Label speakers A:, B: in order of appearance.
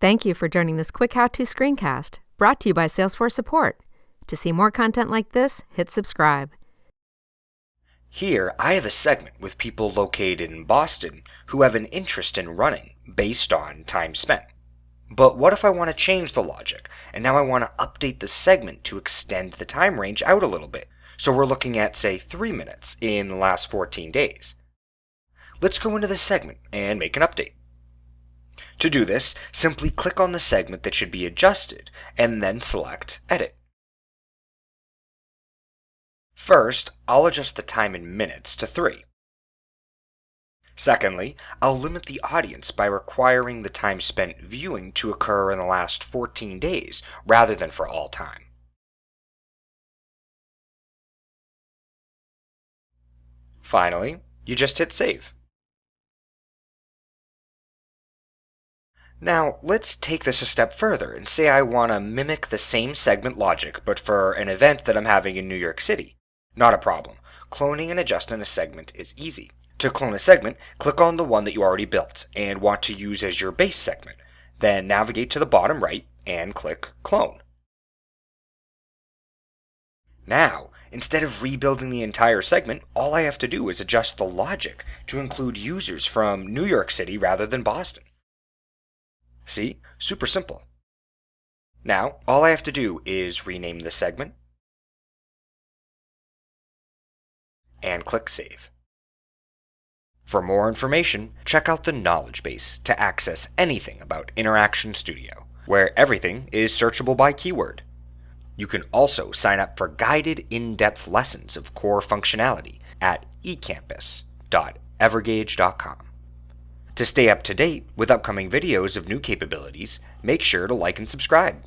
A: Thank you for joining this quick how-to screencast, brought to you by Salesforce Support. To see more content like this, hit subscribe.
B: Here, I have a segment with people located in Boston who have an interest in running based on time spent. But what if I want to change the logic, and now I want to update the segment to extend the time range out a little bit? So we're looking at, say, 3 minutes in the last 14 days. Let's go into the segment and make an update. To do this, simply click on the segment that should be adjusted, and then select Edit. First, I'll adjust the time in minutes to 3. Secondly, I'll limit the audience by requiring the time spent viewing to occur in the last 14 days rather than for all time. Finally, you just hit Save. Now, let's take this a step further and say I want to mimic the same segment logic but for an event that I'm having in New York City. Not a problem. Cloning and adjusting a segment is easy. To clone a segment, click on the one that you already built and want to use as your base segment. Then navigate to the bottom right and click Clone. Now, instead of rebuilding the entire segment, all I have to do is adjust the logic to include users from New York City rather than Boston. See? Super simple. Now, all I have to do is rename the segment and click Save. For more information, check out the knowledge base to access anything about Interaction Studio, where everything is searchable by keyword. You can also sign up for guided in-depth lessons of core functionality at ecampus.evergage.com. To stay up to date with upcoming videos of new capabilities, make sure to like and subscribe.